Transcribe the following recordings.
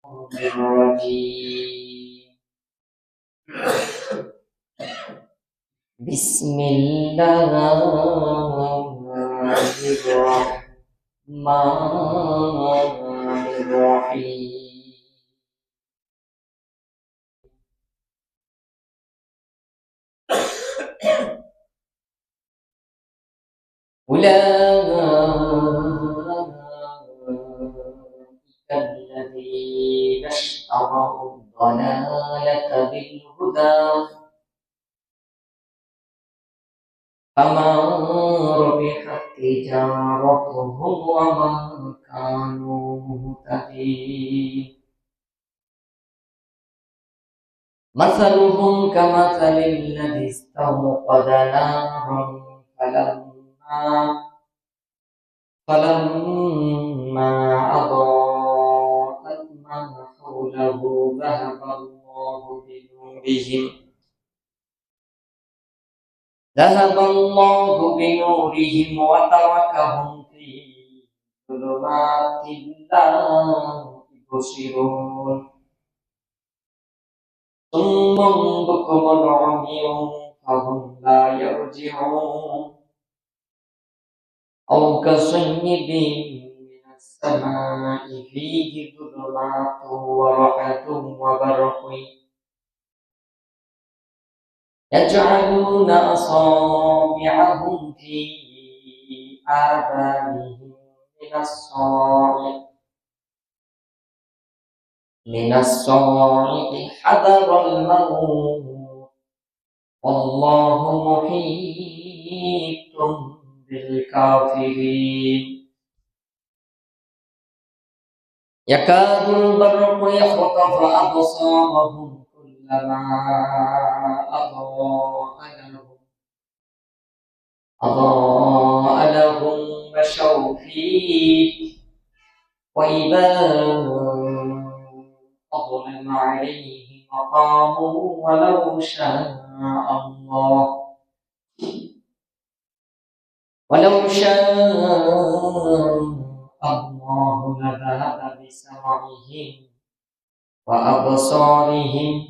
الرجيم بسم الله الرحمن الرحيم أولئك الذين اشتروا الضلالة بالهدى فما ربحت تجارتهم وما كانوا مهتدين مثلهم كمثل الذي استوقد نارا فلما أضاءت ما حوله ذهب الله بنورهم وتركهم في ظلمات لا يبصرون صم بكم عمي فهم لا يرجعون أو كصيب من السماء فيه ظلمات ورعد وبرق يجعلون أصابعهم في آذانهم من الصواعق حذر الموت والله محيط بالكافرين يكاد البرق يخطف أبصارهم كلما أضاء لهم مشوا فيه وإذا أظلم عليهم قاموا ولو شاء الله لذهب بسمعهم وأبصارهم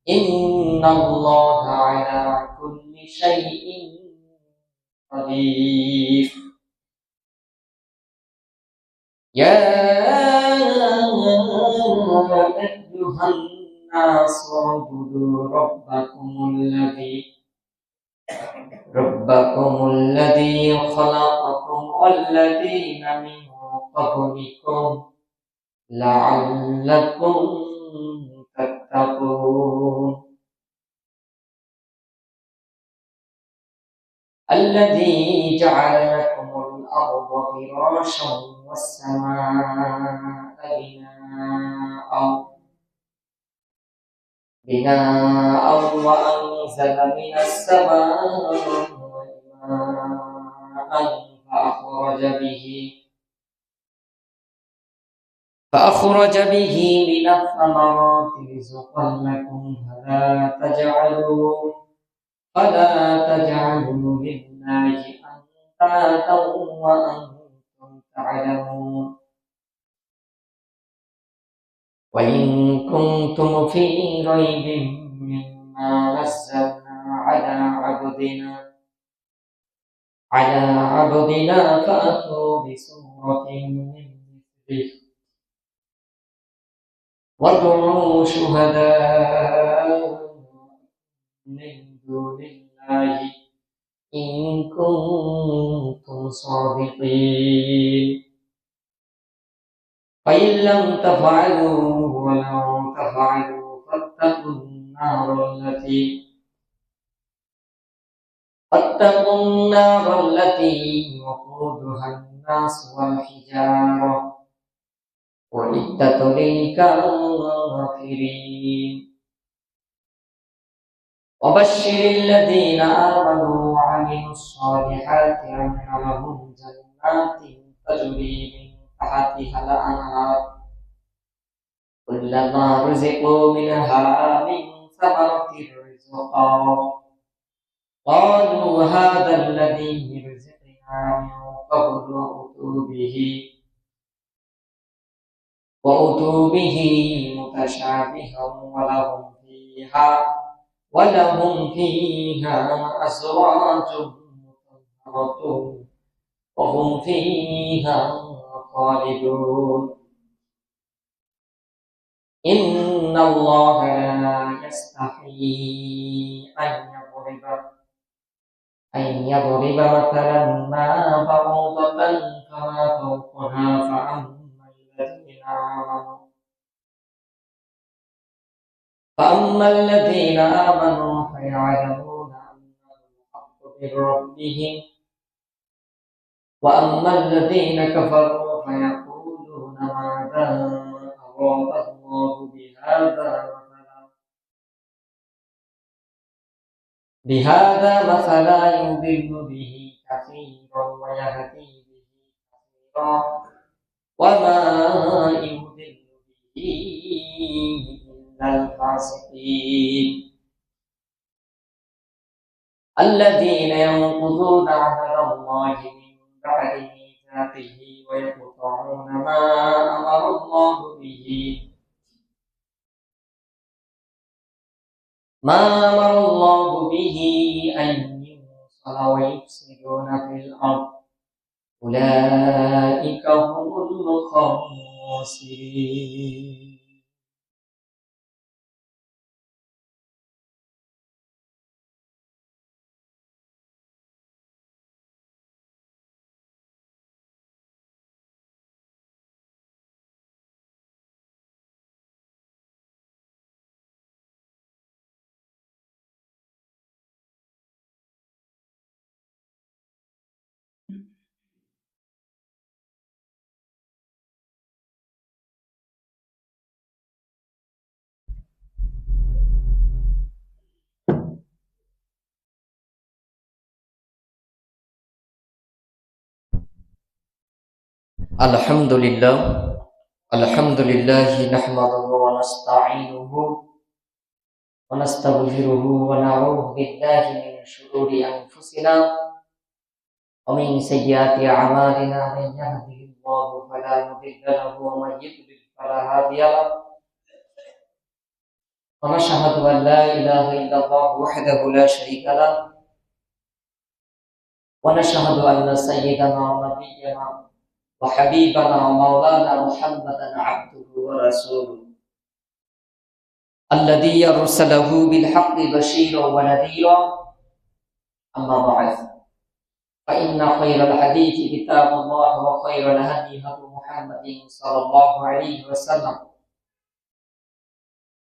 إن الله على كل شيء قدير يا أيها الناس اعبدوا ربكم الذي خلقكم والذين من قبلكم لعلكم تتقون الذي جعل لكم الأرض فراشا والسماء بناء وأنزل من السماء ماء فأخرج به من الثمرات رزقا لكم فلا تجعلوا لله أندادا وأنتم تعلمون وإن كنتم في ريب مما نزلنا على عبدنا فأتوا بسورة من مثله وادعوا شهداء من دون الله إن كنتم صادقين فإن لم تفعلوا ولن تفعلوا فاتقوا النار التي وقودها الناس والحجارة أعدت للكافرين وبشر الذين آمنوا وعملوا الصالحات أن لهم جنات تجري من تحتها الأنهار كلما رزقوا منها من ثمرة رزقا قالوا هذا الذي رزقنا من قبل وأتوا به وأتوا به متشابها ولهم فيها أزواج مطهرة وهم فيها خالدون إن الله لا يستحيي أن يضرب مثلا ما بعوضة فما فوقها فأما الذين آمنوا فيعلمون أنه الحق من ربهم وأما الذين كفروا فيقولون ماذا أراد الله بهذا مثلا يضل به كثيرا ويهدي به كثيرا وما يضل به إلا الفاسقين الذين ينقضون عهد الله من بعد ميثاقه ويقطعون ما أمر الله به أن يوصل ويفسدون في الأرض أولئك هم الخاسرين الحمد لله نحمده ونستعينه ونستغفره ونعوذ بالله من شرور أنفسنا ومن سيئات أعمالنا من يهده الله فلا مضل له ومن يضلل فلا هادي له ونشهد أن لا إله إلا الله وحده لا شريك له ونشهد أن سيدنا ونبينا وحبيبنا ومولانا محمدا عبده ورسوله الذي أرسله بالحق بشيرا ونذيرا أما بعد فإن خير الحديث كتاب الله وخير الهدي هدي محمد صلى الله عليه وسلم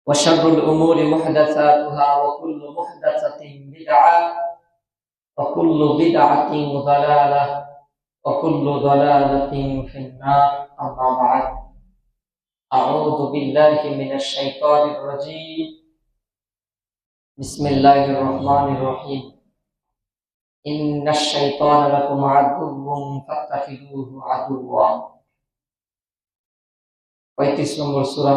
وشر الأمور محدثاتها وكل محدثة بدعة وكل بدعة ضلالة وكل ضلالة في النار أما بعد أعوذ بالله من الشيطان الرجيم بسم الله الرحمن الرحيم إن الشيطان لكم عدو فاتخذوه عدوا 35 নম্বর সূরা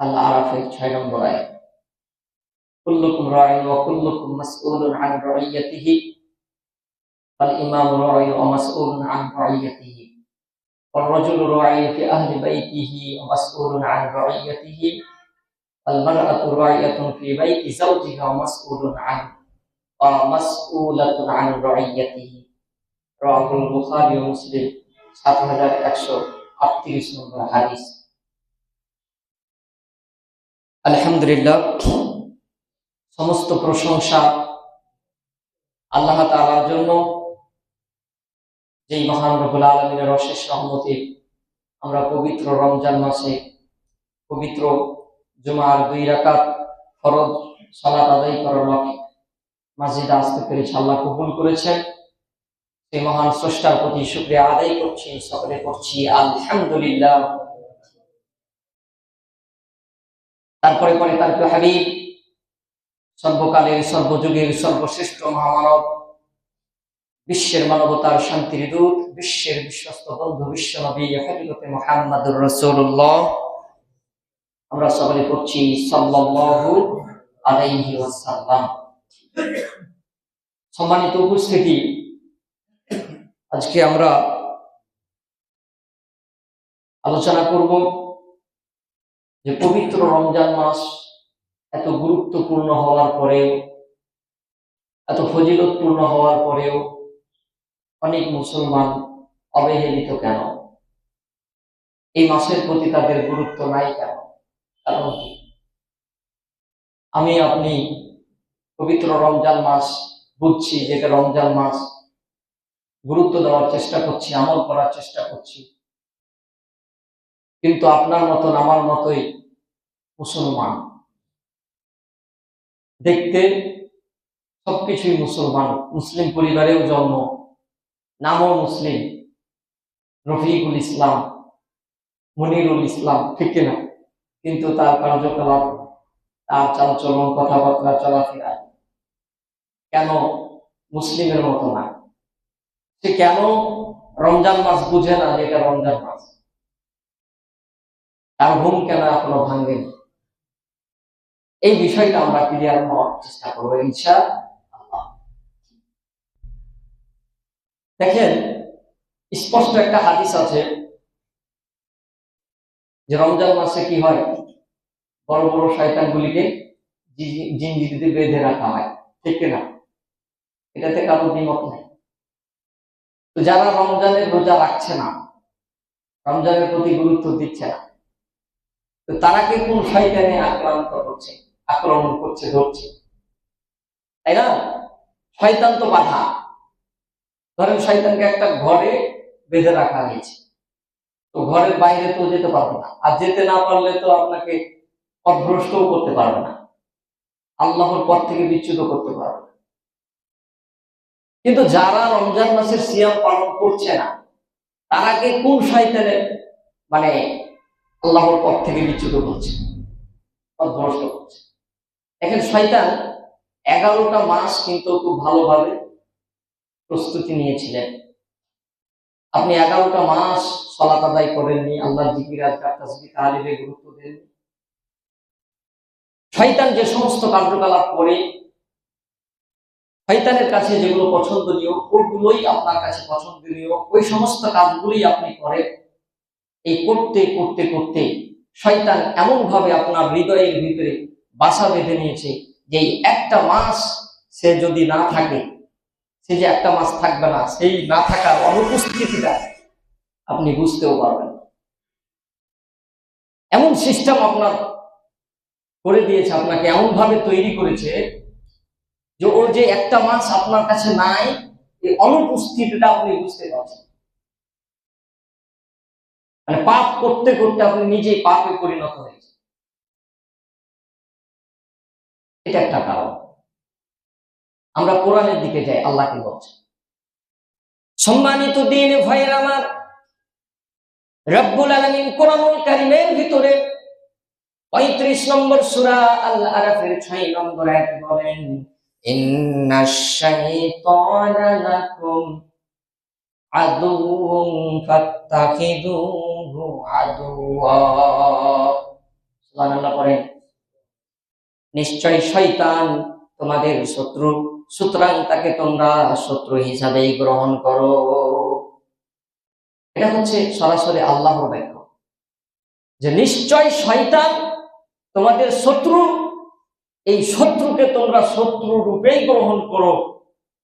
আল আরাফের 6 নম্বর আয়াত কুল্লুকুম রাঈন ওয়া কুল্লুকুম মাসউলুন আন রাইয়াতিহি والإمام راع ومسؤول عن رعيته والرجل راع في أهل بيته ومسؤول عن رعيته والمرأة راعية في بيت زوجها ومسؤولة عن رعيته رواه البخاري ومسلم 7138 নম্বর হাদিস আলহামদুলিল্লাহ সমস্ত প্রশংসা আল্লাহ তাআলার জন্য যেই মহান রব্বুল আলামিনের অশেষ রহমতে আমরা পবিত্র রমজান মাসে পবিত্র জুমার 2 রাকাত ফরজ সালাত আদায় করার লক্ষ্যে মসজিদে আসতে পেরেছি আল্লাহ কবুল করেছেন সেই মহান স্রষ্টার প্রতি শুকরিয়া আদায় করছি সকলে করছি আলহামদুলিল্লাহ তারপরে তার প্রিয় হাবিব সর্বকালের সর্বযুগের সর্বশ্রেষ্ঠ মহামানব বিশ্বের মানবতার শান্তির দূত বিশ্বের বিশ্বস্ত বন্ধু বিশ্ব নবী হযরত মুহাম্মদুর রাসূলুল্লাহ আমরা সকলে পড়ছি সাল্লাল্লাহু আলাইহি ওয়াসাল্লাম সম্মানিত উপস্থিতি আজকে আমরা আলোচনা করব যে পবিত্র রমজান মাস এত গুরুত্বপূর্ণ হওয়ার পরেও, এত ফজিলতপূর্ণ হওয়ার পরেও অনেক মুসলমান অবহেলিত কেন? এই মাসের প্রতি তাদের গুরুত্ব নাই কেন? কারণ কি? আমি আপনি পবিত্র রমজান মাস বুঝছি, যেটা রমজান মাস, গুরুত্ব দেওয়ার চেষ্টা করছি, আমল করার চেষ্টা করছি, কিন্তু আপনার মতন আমার মতোই মুসলমান, দেখতে সবকিছুই মুসলমান, মুসলিম পরিবারেও জন্ম, নামও মুসলিম, রফিকুল ইসলাম, মনিরুল ইসলাম, ঠিক কিনা? কিন্তু তার কার্যকলাপ, তার চালচলন, কথাবার্তা, চলাফেরা কেন মুসলিমের মতো না? সে কেন রমজান মাস বুঝে না যে এটা রমজান মাস? তার ঘুম কেন এখনো ভাঙেনি? এই বিষয়টা আমরা ক্লিয়ার হওয়ার চেষ্টা করবো ইনশাআল্লাহ। দেখেন, স্পষ্ট একটা হাদিস আছে যে রমজান মাসে কি হয়, বড় বড় শয়তানগুলিকে জিনজিতে বেঁধে রাখা হয়, ঠিক কিনা? এটাতে কারো দ্বিমত নেই। তো যারা রমজানের রোজা রাখছে না, রমজানের প্রতি গুরুত্ব দিচ্ছে না, তো তারাকে কোন শয়তানে আক্রান্ত করছে, আক্রমণ করছে, ধরছে, তাই না? শয়তান তো বাধা। ধরেন শয়তানকে একটা ঘরে বেঁধে রাখা হয়েছে, তো ঘরের বাইরে তো যেতে পারবে না, আর যেতে না পারলে তো আপনাকে পথভ্রষ্টও করতে পারবে না, আল্লাহর পথ থেকে বিচ্যুত করতে পারবে না। কিন্তু যারা রমজান মাসের সিয়াম পালন করছে না, তারাকে কোন শয়তানে মানে আল্লাহর পথ থেকে বিচ্যুত করছে, পথভ্রষ্ট করছে? এখন শয়তান 11টা মাস কিন্তু খুব ভালোভাবে প্রস্তুতি নিয়েছিলেন। আপনি 11টা মাস সালাত আদায় করেননি, আল্লাহর জিকির, আযকার, তাসবিহ, তাহলিলে গুরুত্ব দেননি। শয়তান যে সমস্ত কার্যকলাপ করে, শয়তানের কাছে যেগুলো পছন্দনীয় ওগুলোই আপনার কাছে পছন্দনীয়, ওই সমস্ত কাজগুলোই আপনি করেন। এই করতে করতে করতে শয়তান এমন ভাবে আপনার হৃদয়ের ভিতরে বাসা বেঁধে নিয়েছে যে একটা মাস সে যদি না থাকে, সে যে একটা মাস থাকবে না, সেই না থাকার অনুপস্থিতিটা আপনি বুঝতেও পারবেন। এমন সিস্টেম আপনার করে দিয়েছে, আপনাকে এমন ভাবে তৈরি করেছে যে ও যে একটা মাস আপনার কাছে নাই, এই অনুপস্থিতিটা আপনি বুঝতে পারছেন। মানে পাপ করতে করতে আপনি নিজেই পাপে পরিণত হয়েছে। এটা একটা কারণ। আমরা কোরআনের দিকে যাই, আল্লাহ কি বলছে? সম্মানিত দিন ভাইয়ের আমার, রব্বুল আলামিন কোরআনুল কারীমের ভিতরে 35 নম্বর সূরা আল আরাফের 6 নম্বর আয়াতে বলেন, ইন্নাশ শাইতানা লাকুম আদুউন ফাত্তাখিযুহু আদুওয়া। সুবহানাল্লাহ পড়েন। নিশ্চয় শয়তান তোমাদের শত্রু, সুতরাং তাকে তোমরা শত্রু হিসাবেই গ্রহণ করো। এটা হচ্ছে সরাসরি আল্লাহর বাক্য যে নিশ্চয় শয়তান তোমাদের শত্রু, এই শত্রুকে তোমরা শত্রু রূপেই গ্রহণ করো,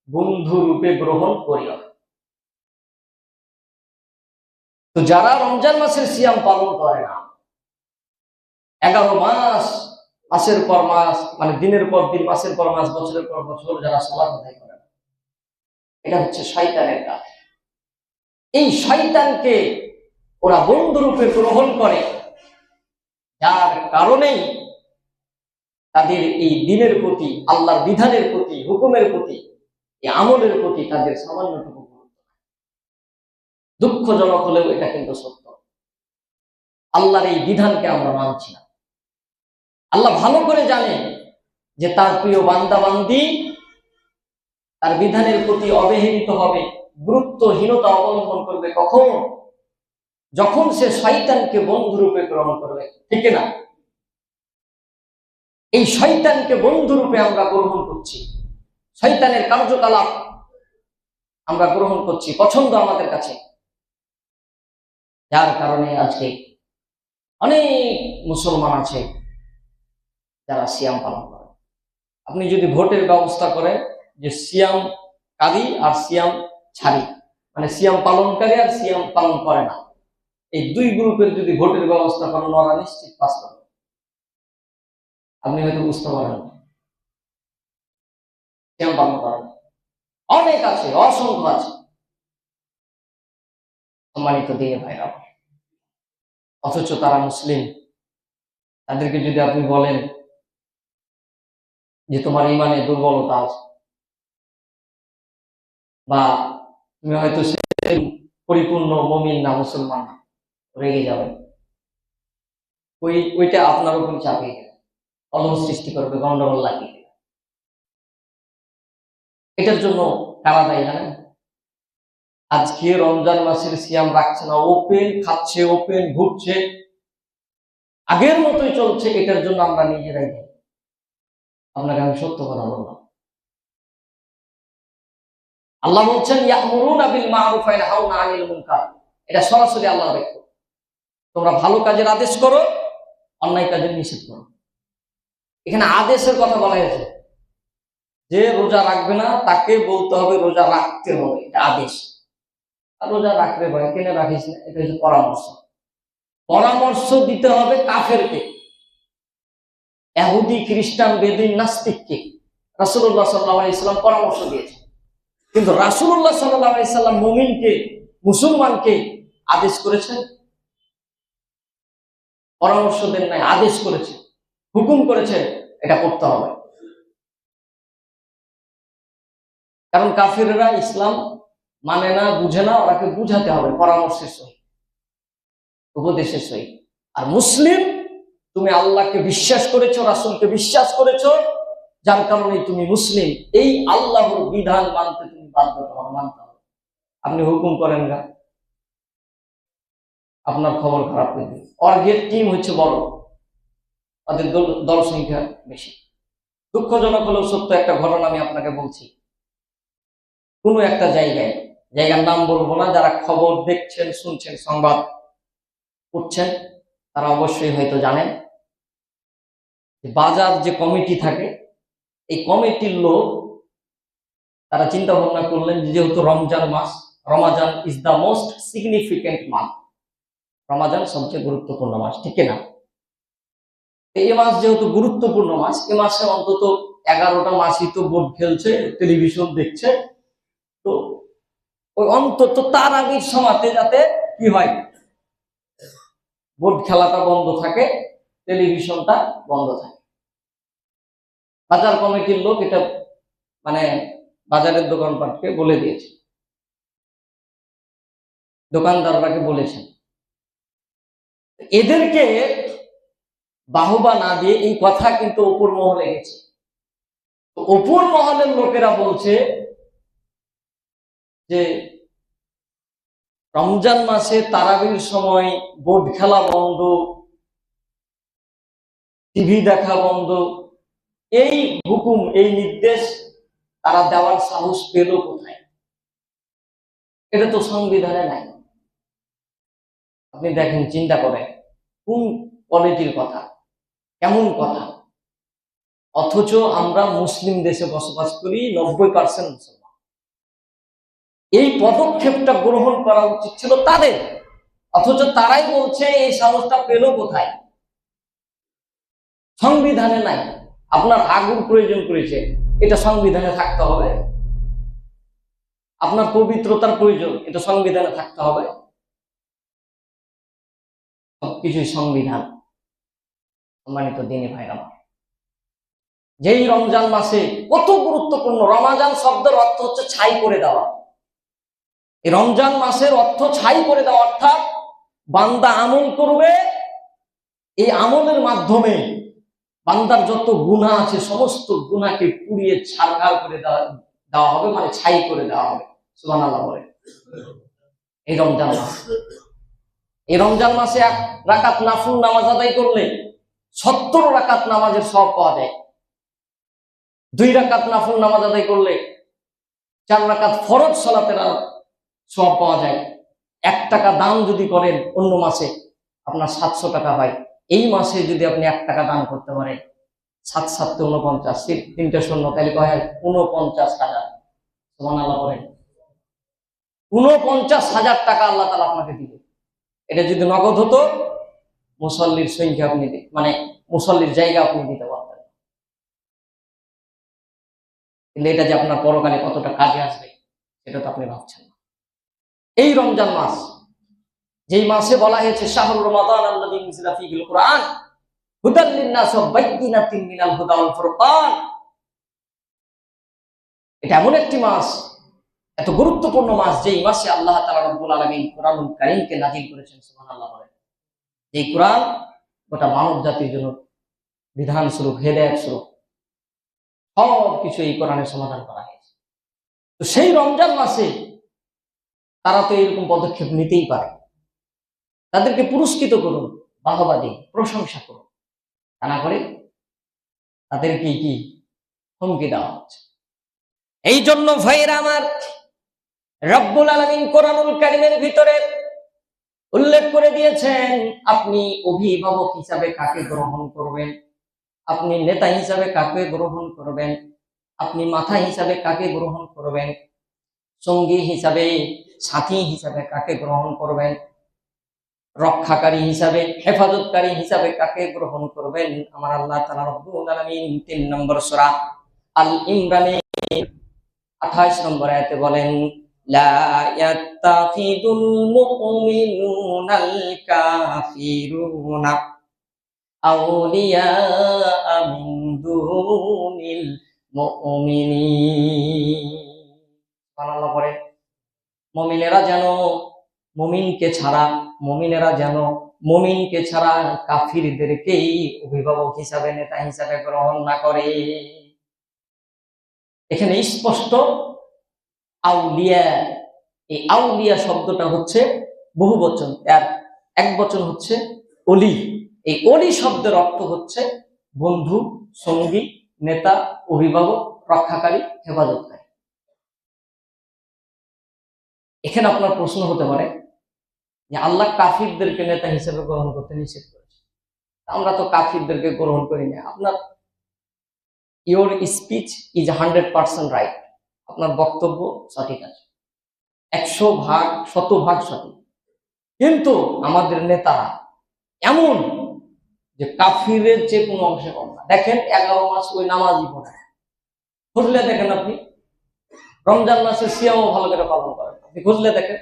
বন্ধু রূপে গ্রহণ করিও। তো যারা রমজান মাসের সিয়াম পালন করে না, 11 মাস, মাসের পর মাস, মানে দিনের পর দিন, মাসের পর মাস, বছরের পর বছর যারা সালাত আদায় করে না, এটা হচ্ছে শয়তানের কাজ। এই শয়তানকে ওরা বন্ধু রূপে গ্রহণ করে, যার কারণেই তাদের এই দিনের প্রতি, আল্লাহর বিধানের প্রতি, হুকুমের প্রতি, এই আমলের প্রতি তাদের সামান্যটুকু গুরুত্ব। দুঃখজনক হলেও এটা কিন্তু সত্য। আল্লাহর এই বিধানকে আমরা মানছি না। আল্লাহ ভালো করে জানে যে তার প্রিয় বান্দা বান্দি তার বিধানের প্রতি অবহেলিত হবে, গুরুত্বহীনতা অবলম্বন করবে কখন? যখন সে শয়তানকে বন্ধু রূপে গ্রহণ করবে, ঠিক না? এই শয়তানকে বন্ধু রূপে আমরা গ্রহণ করছি, শয়তানের কার্যকলাপ আমরা গ্রহণ করছি, পছন্দ আমাদের কাছে। যার কারণে আজকে অনেক মুসলমান আছে যারা সিয়াম পালন করে। আপনি যদি ভোটের ব্যবস্থা করেন যে সিয়াম কারী আর সিয়াম ছাড়ি, মানে সিয়াম পালনকারী আর সিয়াম পালন করে না, এই দুই গ্রুপের যদি ভোটের ব্যবস্থা করেন, ওরা নিশ্চিত পাস করবে। আপনি হয়তো বুঝতে পারেন সিয়াম পালন করেন অনেক আছে, অসংখ্য আছে। সম্মানিত দিয়ে ভাইরা, অথচ তারা মুসলিম। তাদেরকে যদি আপনি বলেন যে তোমার ইমানে দুর্বলতা আছে, বা তুমি হয়তো পরিপূর্ণ মুমিন না, মুসলমান না, রেগে যাবেন। ওইটা আপনার উপর চাপিয়ে দেবে, কলহ সৃষ্টি করবে, গন্ডগোল লাগিয়ে দেবে। এটার জন্য কারা দায়ী জানেন? আজকে রমজান মাসের সিয়াম রাখছে না, ওপেন খাচ্ছে, ওপেন ঘুরছে, আগের মতোই চলছে। এটার জন্য আমরা নিজেরাই দায়ী। আপনাকে আমি সত্য কথা বললাম। আল্লাহ বলছেন ইয়ামুরুনা বিল মারুফ ওয়া ইয়ানহাউনা আনিল মুনকার। এটা সরাসরি আল্লাহর বাক্য। তোমরা ভালো কাজের আদেশ করো, অন্যায় কাজের নিষেধ করো। এখানে আদেশের কথা বলা হয়েছে। যে রোজা রাখবে না তাকে বলতে হবে রোজা রাখতে হবে, এটা আদেশ। আর রোজা রাখবে ভাই, কেন রাখিস না, এটা হচ্ছে পরামর্শ। পরামর্শ দিতে হবে কাফেরকে, ইহুদি, খ্রিস্টান, বেদুইন, নাস্তিককে রাসূলুল্লাহ সাল্লাল্লাহু আলাইহি সাল্লাম পরামর্শ দিয়েছেন। কিন্তু রাসূলুল্লাহ সাল্লাল্লাহু আলাইহি সাল্লাম মুমিনকে, মুসলমানকে আদেশ করেছেন, পরামর্শ দেন নাই, আদেশ করেছেন, হুকুম করেছেন এটা করতে হবে। কারণ কাফিররা ইসলাম মানে না, বুঝে না, ওরাকে বুঝাতে হবে পরামর্শের সহিত, উপদেশের সহিত। আর মুসলিম, তুমি আল্লাহকে বিশ্বাস করেছো, রাসূলকে বিশ্বাস করেছো, যার কারণে তুমি মুসলিম। এই আল্লাহর বিধান মানতে তুমি বাধ্য, তোমার মানতে হবে। আপনি হুকুম করেন না, আপনার খবর খারাপ করবে। অর্গের টিম হচ্ছে বড়, তাদের দল সংখ্যা বেশি। দুঃখজনক হলেও সত্য একটা ঘটনা আমি আপনাকে বলছি। কোনো একটা জায়গার নাম বলবো না, যারা খবর দেখছেন, শুনছেন, সংবাদ পড়ছেন, তারা অবশ্যই হয়তো জানেন বাজার যে কমিটি থাকে, এই কমিটির লোক তারা চিন্তা ভাবনা করলেন যেহেতু রমজান মাস, Ramadan is the most significant month, Ramadan সবচেয়ে গুরুত্বপূর্ণ মাস, ঠিক না? এই মাস যেহেতু গুরুত্বপূর্ণ মাস, এই মাসে অন্তত 11টা মাসই তো বোর্ড খেলছে, টেলিভিশন দেখছে, তো ওই অন্তত তার আগের সময়তে যাতে কি হয়, বোর্ড খেলাটা বন্ধ থাকে, টেলিভিশনটা বন্ধ থাকে। বাজার কমিটির লোক এটা মানে বাজারের দোকানপাটকে বলে দিয়েছে, দোকানদাররাকে বলেছেন। এদেরকে বাহবা না দিয়ে এই কথা কিন্তু উপর মহলে গেছে। উপর মহলের লোকেরা বলছে যে রমজান মাসে তারাবির সময় বোর্ড খেলা বন্ধ, টিভি দেখা বন্ধ, এই হুকুম, এই নির্দেশ তারা দেওয়ার সাহস পেল কোথায়? এটা তো সংবিধানে নাই। আপনি দেখেন, চিন্তা করেন কোন কোয়ালিটির কথা, কেমন কথা। অথচ আমরা মুসলিম দেশে বসবাস করি, 90% মুসলমান। এই পদক্ষেপটা গ্রহণ করা উচিত ছিল তাদের, অথচ তারাই বলছে এই সাহসটা পেল কোথায়? সংবিধানে নাই। আপনার আগুন প্রয়োজন করেছে, এটা সংবিধানে থাকতে হবে। আপনার পবিত্রতার প্রয়োজন, এটা সংবিধানে থাকতে হবে। সবকিছুই সংবিধান। সম্মানিত দিনী ভাইরা, যেই রমজান মাসে কত গুরুত্বপূর্ণ, রমাজান শব্দের অর্থ হচ্ছে ছাই করে দেওয়া। এই রমজান মাসের অর্থ ছাই করে দেওয়া, অর্থাৎ বান্দা আমল করবে, এই আমলের মাধ্যমে বান্দার যত গুনাহ আছে সমস্ত গুনাহকে পুড়িয়ে ছারখার করে দেওয়া হবে, মানে ছাই করে দেওয়া হবে। সুবহানাল্লাহ বলে। এই রমজান মাসে 1 রাকাত নাফিল নামাজ আদায় করলে 70 রাকাত নামাজের সওয়াব পাওয়া যায়। 2 রাকাত নাফিল নামাজ আদায় করলে 4 রাকাত ফরজ সালাতের সওয়াব পাওয়া যায়। 1 টাকা দান যদি করেন অন্য মাসে আপনার 700 টাকা হয়, এই মাসে যদি আপনি 1 টাকা দান করতে পারেন 7 7 49, 3টে শূন্য, তাহলে কয় 49,000। সুবহানাল্লাহ বলেন। 49,000 টাকা আল্লাহ তাআলা আপনাকে দিবে। এটা যদি নগদ হতো মুসল্লির সংখ্যা আপনি মানে মুসল্লির জায়গা আপনি দিতে পারতেন, কিন্তু এটা যে আপনার পরকালে কতটা কাজে আসবে সেটা তো আপনি ভাবছেন না। এই রমজান মাস, যেই মাসে বলা হয়েছে শাহরুর রমাদান আল্লাযী উনজিলা ফীহিল কুরআন হুদাল লিন-নাস ওয়া বাইয়িনাতিন মিনাল হুদা ওয়াল ফুরকান, এটা এমন একটি মাস, এত গুরুত্বপূর্ণ মাস, যেই মাসে আল্লাহ তাআলা রব্বুল আলামিন কোরআনুল কারীমকে নাযিল করেছেন। সুবহানাল্লাহ বলেন। এই কোরআন গোটা মানব জাতির জন্য বিধান স্বরূপ, হেদায়েত স্বরূপ, সব কিছু এই কোরআনের সমাধান করা হয়েছে। তো সেই রমজান মাসে তারা তো এরকম পদক্ষেপ নিতেই পারে, তাদেরকে পুরস্কৃত করুন, বাহবা দিন, প্রশংসা করুন। তা না করে তাদেরকে কি হুমকি দেওয়া হচ্ছে। এই জন্য ভাইরা আমার, রব্বুল আলামিন কোরআনুল কারীমের ভিতরে উল্লেখ করে দিয়েছেন, আপনি অভিভাবক হিসাবে কাকে গ্রহণ করবেন, আপনি নেতা হিসাবে কাকে গ্রহণ করবেন, আপনি মাথা হিসাবে কাকে গ্রহণ করবেন, সঙ্গী হিসাবে, সাথী হিসাবে কাকে গ্রহণ করবেন, রক্ষাকারী হিসাবে, হেফাজতকারী হিসাবে কাকে গ্রহণ করবেন। আমার আল্লাহ তাআলা রব্বুল আলামিন 3 নম্বর সূরা আল ইমরানের 28 নম্বর আয়াতে বলেন, লা ইয়াত্তাখিদুল মুমিনুনাল কাফিরুনা আউলিয়া মিন দুনিল মুমিনিন। সুবহানাল্লাহ পড়ে। মুমিনেরা যেন মুমিনকে ছাড়া কাফিরদেরকেই অভিভাবক হিসাবে, নেতা হিসাবে গ্রহণ না করে। এখানে স্পষ্ট আউলিয়া, এই আউলিয়া শব্দটা হচ্ছে বহু বচন, আর এক বচন হচ্ছে অলি। এই অলি শব্দের অর্থ হচ্ছে বন্ধু, সঙ্গী, নেতা, অভিভাবক, রক্ষাকারী, হেফাজতকারী। এখানে আপনার প্রশ্ন হতে পারে যে আল্লাহ কাফিরদেরকে নেতা হিসেবে গ্রহণ করতে নিষেধ করেছে, আমরা তো কাফিরদেরকে গ্রহণ করি না। আপনার ইওর স্পিচ ইজ 100% রাইট, আপনার বক্তব্য সঠিক আছে, 100% সঠিক, কিন্তু আমাদের নেতারা এমন যে কাফিরের যে কোনো অংশে কম না। দেখেন 11 মাস ওই নামাজই পড়ে, খুঁজলে দেখেন আপনি, রমজান মাসে সিয়ামও ভালো করে পালন করেন, আপনি খুঁজলে দেখেন।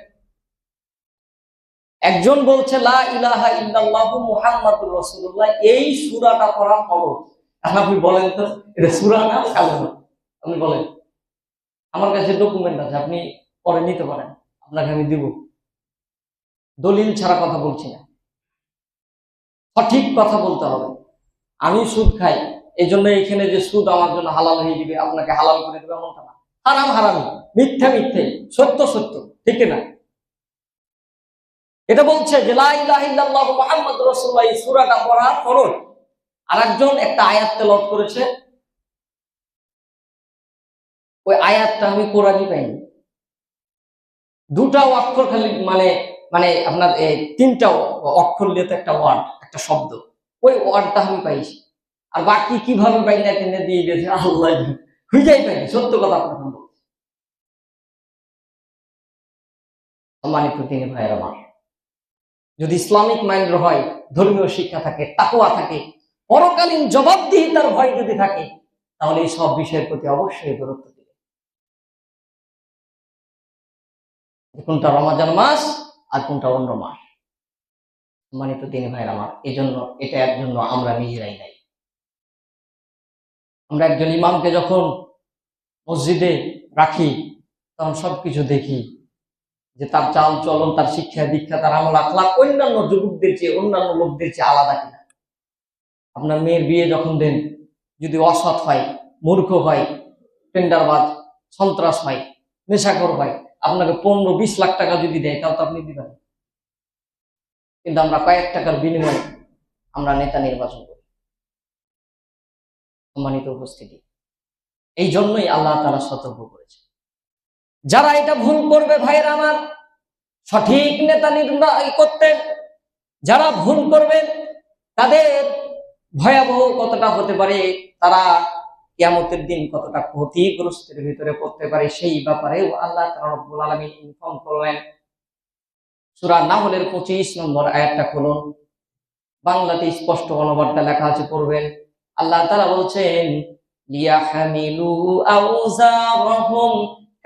একজন বলছে লা ইলাহা ইল্লাল্লাহু মুহাম্মাদুর রাসূলুল্লাহ, এই সূরাটা পড়া ফরজ। আপনি বলেন তো এটা সূরা না কালেমা? আপনি বলেন। আমার কাছে ডকুমেন্ট আছে, আপনি পরে নিতে পারেন, আপনাকে আমি দিব। দলিল ছাড়া কথা বলছি না, সঠিক কথা বলতে হবে। আমি সুদ খাই, এই জন্য এখানে যে সুদ আমার জন্য হালাল হয়ে দিবে, আপনাকে হালাল করে দেবে এমনটা না। হারাম হারামি, মিথ্যা মিথ্যে, সত্য সত্য, ঠিক না? এটা বলছে যে লা ইলাহা ইল্লাল্লাহু মুহাম্মাদুর রাসূলুল্লাহ, এই সূরাটা পড়া ফরজ। আরেকজন একটা আয়াত তেলাওয়াত করেছে, ওই আয়াতটা আমি কোরআনই পাইনি, 2টা অক্ষর খালি, মানে মানে আপনার 3টা অক্ষর নিয়ে তো একটা ওয়ার্ড, একটা শব্দ, ওই ওয়ার্ডটা আমি পাইছি। আর বাকি কিভাবে পাইনা টেনে দিয়ে গেছে আল্লাহ খুঁজেই পাইনি। সত্য কথা আপনার বলছি। সম্মানিত দিনী ভাইয়ের আমার, যদি ইসলামিক মাইন্ড হয়, ধর্মীয় শিক্ষা থাকে, তাকওয়া থাকে, পরকালীন জবাবদিহিতার ভয় যদি থাকে, তাহলে এই সব বিষয়ের প্রতি অবশ্যই গুরুত্ব দিবে। কোনটা রমজান মাস আর কোনটা অন্য মাস, সম্মানিত দিনী ভাইয়ের আমার, এই জন্য এটার জন্য আমরা নিজেরাই দায়ী। আমরা একজন ইমামকে যখন মসজিদে রাখি, তখন সবকিছু দেখি যে তার চাল চলন, তার শিক্ষা দীক্ষা, তার আমল আখলাক অন্যান্য যুবকদের চেয়ে, অন্যান্য লোকদের চেয়ে আলাদা কিনা। আপনার মেয়ের বিয়ে যখন দেন, যদি অসৎ হয়, মূর্খ হয়, টেন্ডারবাজ, সন্ত্রাস হয়, নেশাখোর হয়, আপনাকে 15-20 লাখ টাকা যদি দেয়, তাও তো আপনি দিবেন। কিন্তু আমরা কয়েক টাকার বিনিময়ে আমরা নেতা নির্বাচন করি। সম্মানিত উপস্থিতি, এই জন্যই আল্লাহ তাআলা সতর্ক করেছে, যারা এটা ভুল করবে ভাইয়েরা আমার, সঠিক নেতা নির্বাহী করতেন। যারা ভুল করবেন তাদের ভয়াবহ কতটা হতে পারে, তারা কিয়ামতের দিন কতটা ক্ষতিগ্রস্তের ভিতরে পড়তে পারে, সেই ব্যাপারেও আল্লাহ তাআলা রব্বুল আলামিন ইনফর্ম করলেন। সূরা নাহলের 25 নম্বর আয়াতটা খুলুন, বাংলাতে স্পষ্ট অনুবাদটা লেখা আছে, পড়বেন। আল্লাহ তাআলা বলছেন, লিয়াহমিলু আওজারহুম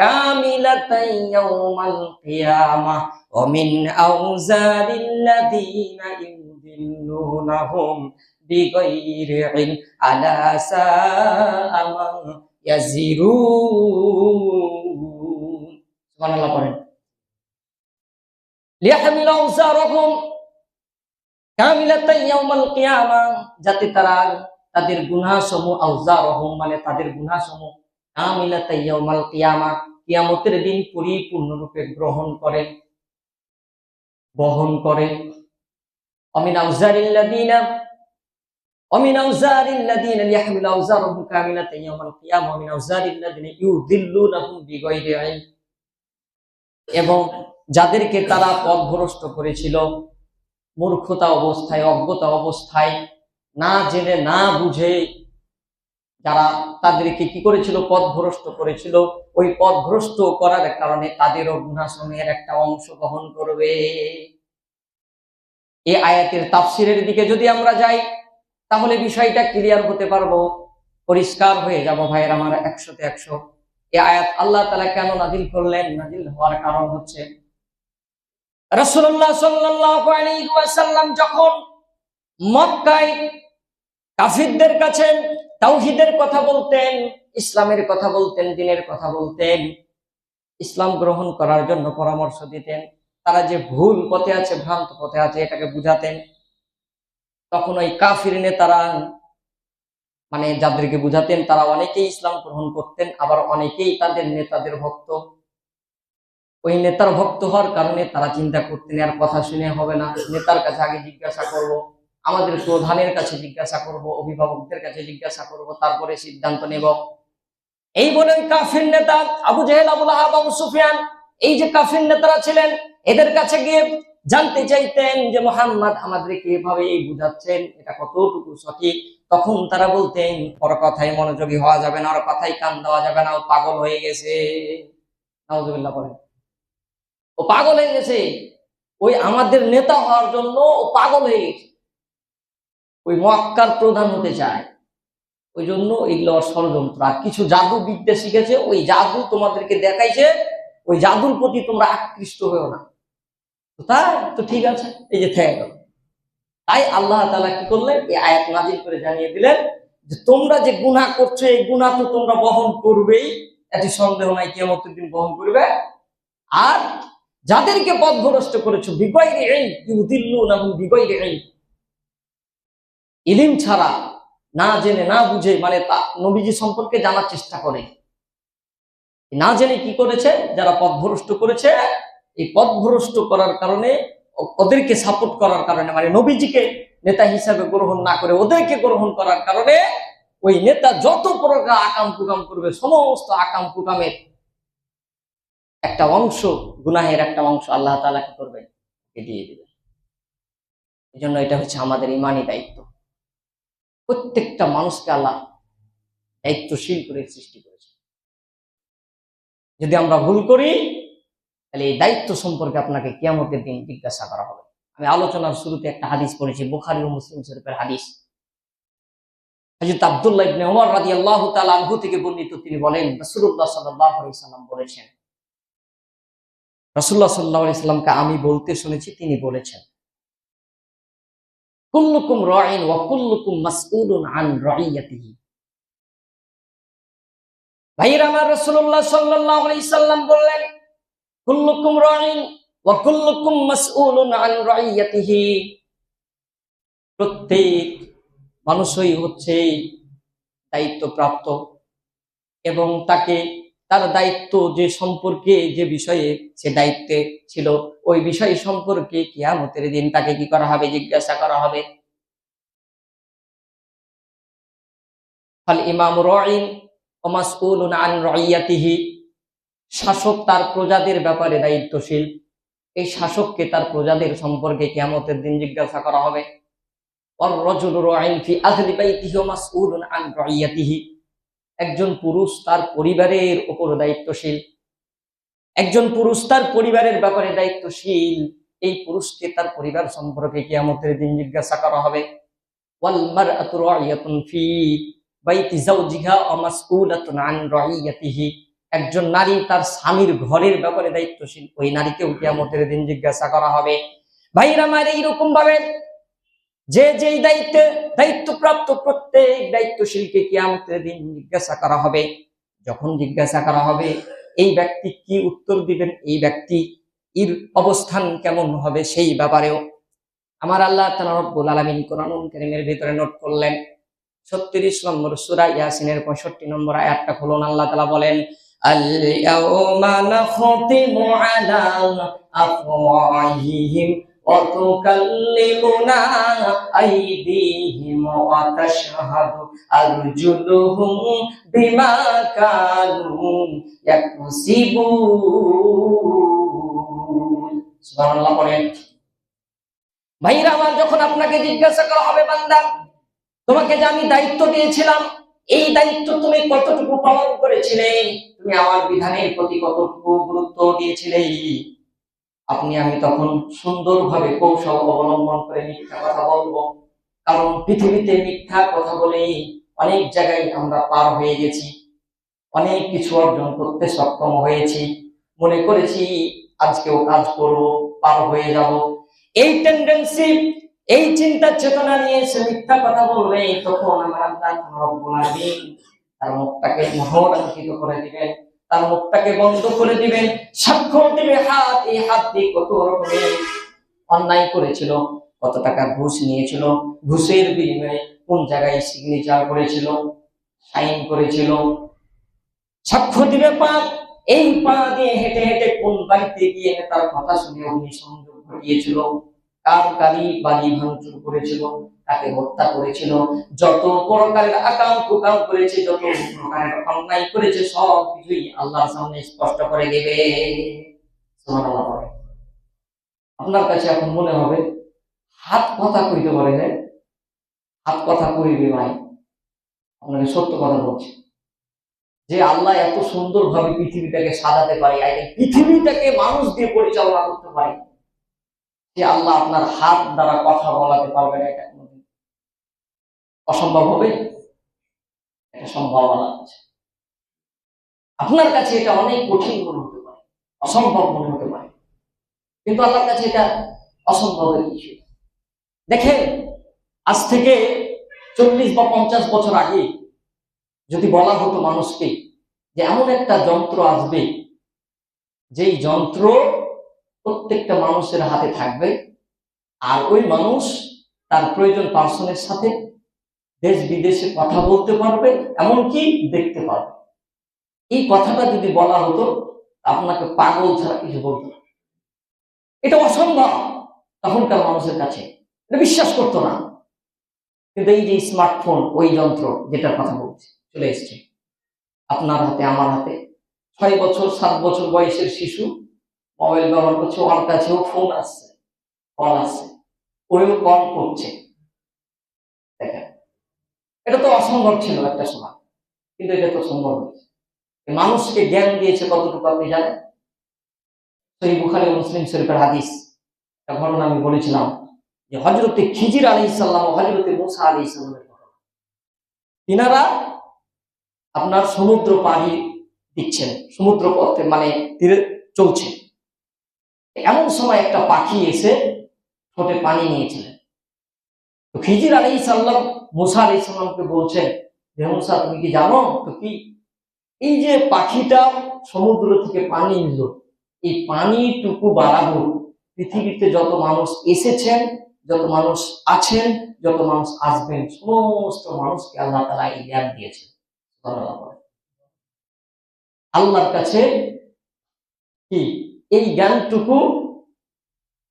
কামিলাতান ইয়াউমাল কিয়ামাহ ওয়া মিন আওজারিল্লাযীনা ইউদিল্লুনাহুম বিগাইরি ইলম আলা সাআ মা ইয়াজিরুন। সুবহানাল্লাহ পড়েন। লিয়াহমিলু আওজারহুম কামিলাতান ইয়াউমাল কিয়ামাহ, যাতে তারা তাদের গুনাহসমূহ, আওজারহুম মানে তাদের গুনাহসমূহ, কামিলাতান ইয়াউমাল কিয়ামাহ কিয়ামতের দিন পরিপূর্ণরূপে গ্রহণ করে, বহন করে। অমিন আওজারিল্লাযীনা লিয়াহমিলু আওজারহুম কামিলাতান ইয়াউমাল কিয়ামাহ ওয়া মিন আওজারিল্লাযীনা ইউদিল্লুনাহুম বিগাইরি ইলম, এবং যাদেরকে তারা পথভ্রষ্ট করেছিল মূর্খতা অবস্থায়, অজ্ঞতা অবস্থায়, না জেনে না বুঝে যারা তাদেরকে কি করেছিল, পথভ্রষ্ট করেছিল, ওই পথভ্রষ্ট করার কারণে তাদেরও গুনাহসমূহের একটা অংশ বহন করবে। এই আয়াতের তাফসিরের দিকে যদি আমরা যাই তাহলে বিষয়টা ক্লিয়ার হতে পারবো, পরিষ্কার হয়ে যাব ভাইয়ের আমার, 100-তে 100। এই আয়াত আল্লাহ তাআলা কেন নাযিল করলেন? নাযিল হওয়ার কারণ হচ্ছে রাসূলুল্লাহ সাল্লাল্লাহু আলাইহি ওয়াসাল্লাম যখন মক্কায় কাফিরদের কাছে তাওহীদের কথা বলতেন, ইসলামের কথা বলতেন, দ্বীনের কথা বলতেন, ইসলাম গ্রহণ করার জন্য পরামর্শ দিতেন, তারা যে ভুল পথে আছে, ভ্রান্ত পথে আছে, এটাকে বুঝাতেন, তখন ওই কাফির নেতারা মানে যাদেরকে বুঝাতেন তারা অনেকেই ইসলাম গ্রহণ করতেন, আবার অনেকেই তাদের নেতাদের ভক্ত। ওই নেতার ভক্ত হওয়ার কারণে তারা চিন্তা করতেন আর কথা শুনে হবে না, নেতার কাছে আগে জিজ্ঞাসা করব, আমাদের প্রধানের কাছে জিজ্ঞাসা করব, অভিভাবকদের কাছে জিজ্ঞাসা করব, তারপরে সিদ্ধান্ত নেব। এই বলে কাফির নেতা আবু জেহেল, আবু লাহাব, আবু সুফিয়ান, এই যে কাফির নেতারা ছিলেন, এদের কাছে গিয়ে জানতে চাইতেন যে মুহাম্মদ আমাদেরকে এভাবে বুঝাচ্ছেন, এটা কতটুকু সঠিক। তখন তারা বলতেন, ওর কথাই মনোযোগী হওয়া যাবে না, ওর কথাই কান দেওয়া যাবে না, ও পাগল হয়ে গেছে। নাউজুবিল্লাহ বলেন, ও পাগল হয়ে গেছে, ওই আমাদের নেতা হওয়ার জন্য ও পাগল হয়ে গেছে, ওই মক্কার প্রধান হতে চায়, ওই জন্য এগুলো ষড়যন্ত্র। আর কিছু জাদু বিদ্যা শিখেছে, ওই জাদু তোমাদেরকে দেখাইছে, ওই জাদুর প্রতি তোমরা আকৃষ্ট হয়েও না। তাই তো ঠিক আছে, এই যে থেকে গেল। তাই আল্লাহ তাআলা কি করলেন, এই আয়াত নাযিল করে জানিয়ে দিলেন যে তোমরা যে গুনাহ করছো, এই গুনাহ তো তোমরা বহন করবেই, এটি সন্দেহ নাই, কিয়ামতের দিন বহন করবে। আর যাদেরকে পথভ্রষ্ট করেছো, বিগাইরি ইলম ইউদিল্লুনাহুম বিগাইরি ইলম, ইলম ছাড়া, না জেনে না বুঝে, মানে নবীজি সম্পর্কে জানার চেষ্টা করে, না জেনে কি করেছে, যারা পথভ্রষ্ট করেছে, এই পথভ্রষ্ট করার কারণে, ওদেরকে সাপোর্ট করার কারণে, মানে নবীজিকে নেতা হিসাবে গ্রহণ না করে ওদেরকে গ্রহণ করার কারণে, ওই নেতা যত প্রকার আকাম কুকাম করবে, সমস্ত আকাম কুকামের একটা অংশ, গুনাহের একটা অংশ আল্লাহ তাআলা কি করবেন, দিয়ে দিবে। এই জন্য এটা হচ্ছে আমাদের ইমানি দায়িত্ব। প্রত্যেকটা মানুষকে আল্লাহ দায়িত্বশীল করে সৃষ্টি করেছে। যদি আমরা ভুল করি তাহলে এই দায়িত্ব সম্পর্কে আপনাকে কিয়ামতের দিন জিজ্ঞাসা করা হবে। আমি আলোচনার শুরুতে একটা হাদিস পড়েছি, বুখারী ও মুসলিম শরীফের হাদিস। হযরত আব্দুল্লাহ ইবনে ওমর রাদিয়াল্লাহু তাআলা আনহু থেকে বর্ণিত, তিনি বলেন রাসূলুল্লাহ সাল্লাল্লাহু আলাইহি সাল্লাম বলেছেন, রাসূলুল্লাহ সাল্লাল্লাহু আলাইহি সাল্লামকে আমি বলতে শুনেছি, তিনি বলেছেন, কুল্লুকুম রাঈন ওয়া কুল্লুকুম মাসউলুন আন রাইয়াতিহি। ভাইরা আমার, রাসূলুল্লাহ সাল্লাল্লাহু আলাইহি সাল্লাম বললেন, কুল্লুকুম রাঈন ওয়া কুল্লুকুম মাসউলুন আন রাইয়াতিহি। প্রত্যেক মানুষই হচ্ছে দায়িত্বপ্রাপ্ত, এবং তাকে তার দায়িত্ব যে সম্পর্কে, যে বিষয়ে সে দায়িত্বে ছিল, ওই বিষয় সম্পর্কে কিয়ামতের দিন তাকে কি করা হবে, জিজ্ঞাসা করা হবে। ফাল ইমামু রাঈন ওয়া মাসউলুন আন রাইয়াতিহি। শাসক তার প্রজাদের ব্যাপারে দায়িত্বশীল, এই শাসককে তার প্রজাদের সম্পর্কে কিয়ামতের দিন জিজ্ঞাসা করা হবে। একজন পুরুষ তার পরিবারের উপর দায়িত্বশীল, একজন পুরুষ তার পরিবারের ব্যাপারে দায়িত্বশীল। এই পুরুষকে তার পরিবার সম্পর্কে কিয়ামতের দিন জিজ্ঞাসা করা হবে। ওয়াল মারআতু রাইয়াতুন ফি বাইতি যাওজিহা ওয়া মাসউলাতুন আন রাইয়াতিহি। একজন নারী তার স্বামীর ঘরের ব্যাপারে দায়িত্বশীল, ওই নারীকেও কিয়ামতের দিন জিজ্ঞাসা করা হবে। ভাইরা আমার, এইরকম ভাবে যে যেই দায়িত্বপ্রাপ্ত প্রত্যেক দায়িত্বশীলকে কিয়ামতের দিন জিজ্ঞাসা করা হবে। যখন জিজ্ঞাসা করা হবে, এই ব্যক্তি কি উত্তর দিবেন, এই ব্যক্তি এর অবস্থান কেমন হবে, সেই ব্যাপারেও আমার আল্লাহ তাআলা রব্বুল আলামিন কোরআনুল কারীমের ভিতরে নোট করলেন। 36 নম্বর সূরা ইয়াসিনের 65 নম্বর আয়াতটা খুলুন। আল্লাহ তাআলা বলেন, আল ইয়াউমা নাখতিমু আলা আফওয়াহিহিম ওয়া তুকাল্লিমুনা আইদিহিম ওয়া তাশহাদু আরজুলুহুম বিমা কানু ইয়াকসিবুন। সুবহানাল্লাহ পড়েন। ভাইরা আমার, যখন আপনাকে জিজ্ঞাসা করা হবে, বান্দা তোমাকে যে আমি দায়িত্ব দিয়েছিলাম, এই দায়িত্ব তুমি কতটুকু পালন করেছিলে, তুমি আমার বিধানের প্রতি কতটুকু গুরুত্ব দিয়েছিলে। আমি তখন সুন্দরভাবে কৌশল অবলম্বন করে মিথ্যা কথা বলবো, কারণ পৃথিবীতে মিথ্যা কথা বলে অনেক জায়গায় আমরা পার হয়ে গেছি, অনেক কিছু অর্জন করতে সক্ষম হয়েছি, মনে করেছি আজকেও কাজ করব, পার হয়ে যাব। এই টেন্ডেন্সি, এই চিন্তা চেতনা নিয়ে সে মিথ্যা কথা বলবে, তখন আমার আল্লাহ রব্বুল আলামিন তার মুখটাকে মোহরাঙ্কিত করে দিবেন, তার মুখটাকে বন্ধ করে দিবেন, সাক্ষ্য দিবে হাত, এই হাত দিয়ে কত রকমের অন্যায় করেছিল, কত টাকা ঘুষ নিয়েছিল, ঘুষের বিনিময়ে কোন জায়গায় সিগনেচার করেছিল, সাইন করেছিল। সাক্ষ্য দিবে পা, এই পা দিয়ে হেঁটে হেঁটে কোন বাড়িতে গিয়ে তার কথা শুনে অগ্নিসংযোগ ঘটিয়েছিল, কার গাড়ি বাড়ি ভাঙচুর করেছিল, তাকে হত্যা করেছিল, যত প্রকারের আকাম কুকাম করেছে, যত প্রকারের অন্যায় করেছে, সব কিছুই আল্লাহর সামনে স্পষ্ট করে দেবে। সুবহানাল্লাহ। আপনার কাছে এখন মনে হবে হাত কথা কইতে পারে, হ্যাঁ হাত কথা কইবে ভাই, আপনাকে সত্য কথা বলছি, যে আল্লাহ এত সুন্দর ভাবে পৃথিবীটাকে সাজাতে পারে, পৃথিবীটাকে মানুষ দিয়ে পরিচালনা করতে পারে, যে আল্লাহ আপনার হাত দ্বারা কথা বলাতে পারবে না, এটা কোনদিন অসম্ভব হবে? এটা সম্ভাবনা আছে। আপনার কাছে এটা অনেক কঠিন মনে হতে পারে, অসম্ভব মনে হতে পারে, কিন্তু আল্লাহর কাছে এটা অসম্ভবের কিছু। দেখেন, আজ থেকে 40 বা 50 বছর আগে যদি বলা হতো মানুষকে যে এমন একটা যন্ত্র আসবে, যেই যন্ত্র প্রত্যেকটা মানুষের হাতে থাকবে, আর ওই মানুষ তার প্রয়োজন পার্সনের সাথে দেশ বিদেশে কথা বলতে পারবে, এমনকি দেখতে পারবে, এই কথাটা যদি বলা হতো, আপনাকে পাগল ছাড়া কিছু বলতো না। এটা অসম্ভব তখনকার মানুষের কাছে, এটা বিশ্বাস করতো না। কিন্তু এই যে স্মার্টফোন, ওই যন্ত্র যেটার কথা বলছি, চলে এসছে আপনার হাতে, আমার হাতে। 6 বছর 7 বছর বয়সের শিশু মোবাইল ব্যবহার করছে, ওর কাছেও ফোন আসছে, কল আসছে, ওইও কল করছে। দেখেন, এটা তো অসম্ভব ছিল একটা সময়, কিন্তু এটা তো সম্ভব হয়েছে। মানুষকে জ্ঞান দিয়েছে কতটুকু আপনি জানেন? সহিহ বুখারী ও মুসলিম শরীফের হাদিস, একটা ঘটনা আমি বলেছিলাম, যে হযরতে খিজির আলাইহিস সালাম ও হযরতে মূসা আলাইহিস সালামের ঘটনা। তিনারা আপনার সমুদ্র পাড়ি দিচ্ছেন, সমুদ্র পথে মানে তীরে চলছে, এমন সময় একটা পাখি এসে ঠোঁটে পানি নিয়েছিলেন। তো খিজির আলাইহিস সালাম মূসা আলাইহিস সালামকে বলছেন, হে মূসা, তুমি কি জানো তো কি এই যে পাখিটা সমুদ্র থেকে পানি নিল, এই পানিটুকু বাড়াবো পৃথিবীতে যত মানুষ এসেছেন, যত মানুষ আছেন, যত মানুষ আসবেন, সমস্ত মানুষকে আল্লাহ তাআলা এই জ্ঞান দিয়েছেন। আল্লাহর কাছে কি এই জ্ঞানটুকু,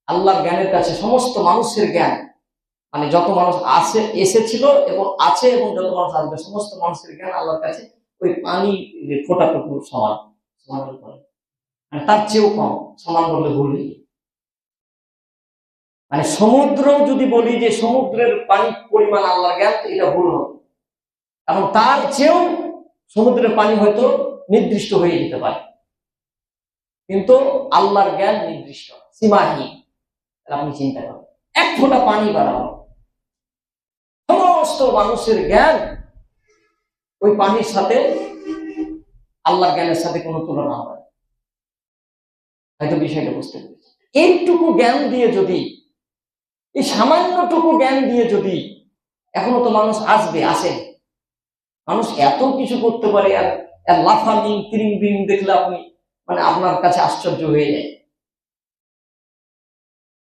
আল্লাহর জ্ঞানের কাছে সমস্ত মানুষের জ্ঞান, মানে যত মানুষ আসে, এসেছিল এবং আছে, এবং যত মানুষ আসবে, সমস্ত মানুষের জ্ঞান আল্লাহর কাছে ওই পানি ফোঁটাটুকু সমান, সমান করে, তার চেয়েও কম, সমান বললে ভুল নেই। মানে সমুদ্র যদি বলি যে সমুদ্রের পানির পরিমাণ আল্লাহর জ্ঞান, এটা ভুল হবে। এবং তার চেয়েও সমুদ্রের পানি হয়তো নির্দিষ্ট হয়ে যেতে পারে, কিন্তু আল্লাহর জ্ঞান নির্দিষ্ট, সীমাহীন। আপনি চিন্তা করেন, এক ফোঁটা পানি বাড়ানো, সমস্ত মানুষের জ্ঞান ওই পানির সাথে আল্লাহর জ্ঞানের সাথে কোনো তুলনা হবে না। হয়তো বিষয়টা বুঝতে পেরেছি। এইটুকু জ্ঞান দিয়ে যদি, এই সামান্যটুকু জ্ঞান দিয়ে যদি, এখনো তো মানুষ আসে, মানুষ এত কিছু করতে পারে, আর লাফালিং ক্রিং বিং দেখলে আপনি মানে আপনার কাছে আশ্চর্য হয়ে যায়।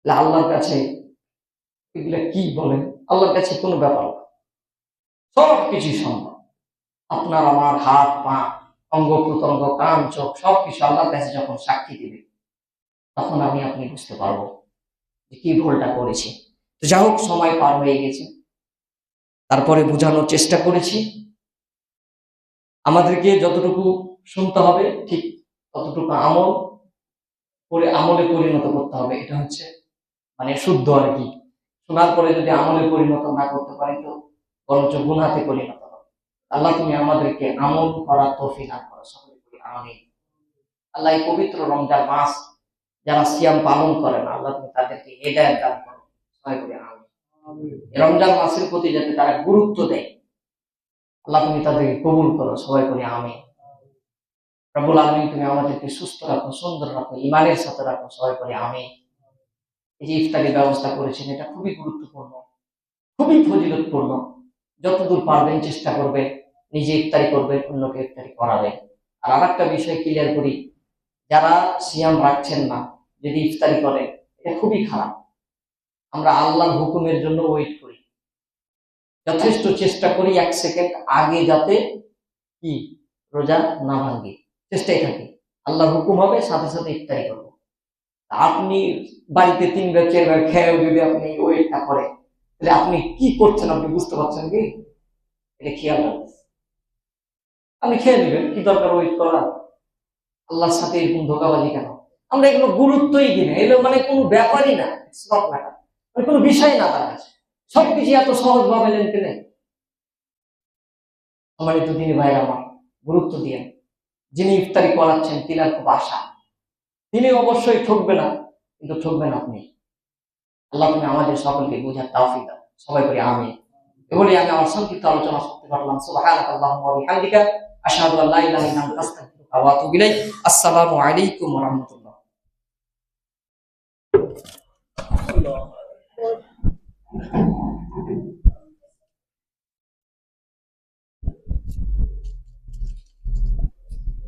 আল্লাহর কাছে এগুলা কি বলেন? আল্লাহর কাছে কোনো ব্যাপার না, সবকিছু সম্ভব। আপনার আমার হাত পা অঙ্গ প্রত্যঙ্গ কান চোখ সবকিছু আল্লাহর কাছে যখন সাক্ষী দিবে, তখন আপনি বুঝতে পারবো যে কি ভুলটা করেছি। তো যা হোক, সময় পার হয়ে গেছে, তারপরে বোঝানোর চেষ্টা করেছি। আমাদেরকে যতটুকু শুনতে হবে ঠিক ততটুকু আমল করে আমলে পরিণত করতে হবে। এটা হচ্ছে মানে শুদ্ধ আর কি। শোনার পরে যদি আমলে পরিণত না করতে পারি, তো বরঞ্চ গুনাতে পরিণত হবে। আল্লাহ তুমি আমাদেরকে আমল করার তৌফিক দান করো, সকলে বলি আমিন। আল্লাহ এই পবিত্র রমজান মাস যারা সিয়াম পালন করে না, আল্লাহ তুমি তাদেরকে হেদায়েত দান করো, সবাই বলি আমিন। রমজান মাসের প্রতি যাতে তারা গুরুত্ব দেয়, আল্লাহ তুমি তাদেরকে কবুল করো, সবাই বলি আমিন। রব্বুল আলামিন তুমি আমাদেরকে সুস্থ রাখো, সুন্দর রাখো, ইমানের সাথে রাখো, সবাই বলি আমিন। এই যে ইফতারি ব্যবস্থা করেছেন, এটা খুবই গুরুত্বপূর্ণ, খুবই ফজিলতপূর্ণ। যতদূর পারবেন চেষ্টা করবে নিজে ইফতারি করবে, অন্যকে ইফতারি করাবে। আর আরেকটা বিষয় ক্লিয়ার করি, যারা সিয়াম রাখছেন না যদি ইফতারি করে, এটা খুবই খারাপ। আমরা আল্লাহর হুকুমের জন্য ওয়েট করি, যথেষ্ট চেষ্টা করি 1 সেকেন্ড আগে যাতে কি রোজা না ভাঙে, চেষ্টাই থাকে। আল্লাহর হুকুম হবে, সাথে সাথে ইফতারি করবো। আপনি বাড়িতে 3 বার 4 বার খেয়েও যদি আপনি ওয়েটটা করেন, তাহলে আপনি কি করছেন আপনি বুঝতে পারছেন কি? এটা খেয়াল রাখবেন। আপনি খেয়ে নেবেন, কি দরকার ওয়েট করা? আল্লাহর সাথে এরকম ধোকাবাজি কেন? আমরা এগুলো গুরুত্বই দিই না, এগুলো মানে কোনো ব্যাপারই না, মানে কোনো বিষয় না তার কাছে। সবকিছু এত সহজ ভাবে লেনতে নেই। সম্মানিত দিনী ভাইরা আমার, গুরুত্ব দিয়ে যিনি ইফতারি করাচ্ছেন তিনার খুব আশা, তিনি অবশ্যই ঠকবে না, কিন্তু ঠকবেন আপনি। আল্লাহ তুমি আমাদের সকলকে বোঝার তৌফিক দাও, সবাই বলি আমিন। এগুলি আমি আমার সংক্ষিপ্ত আলোচনা করতে পারলাম। সুবহানাকাল্লাহুম্মা ওয়া বিহামদিকা আশহাদু আল্লা ইলাহা ইল্লা আনতা আস্তাগফিরুকা ওয়া আতুবু ইলাইক। আসসালামু আলাইকুম ওয়া রাহমাতুল্লাহ।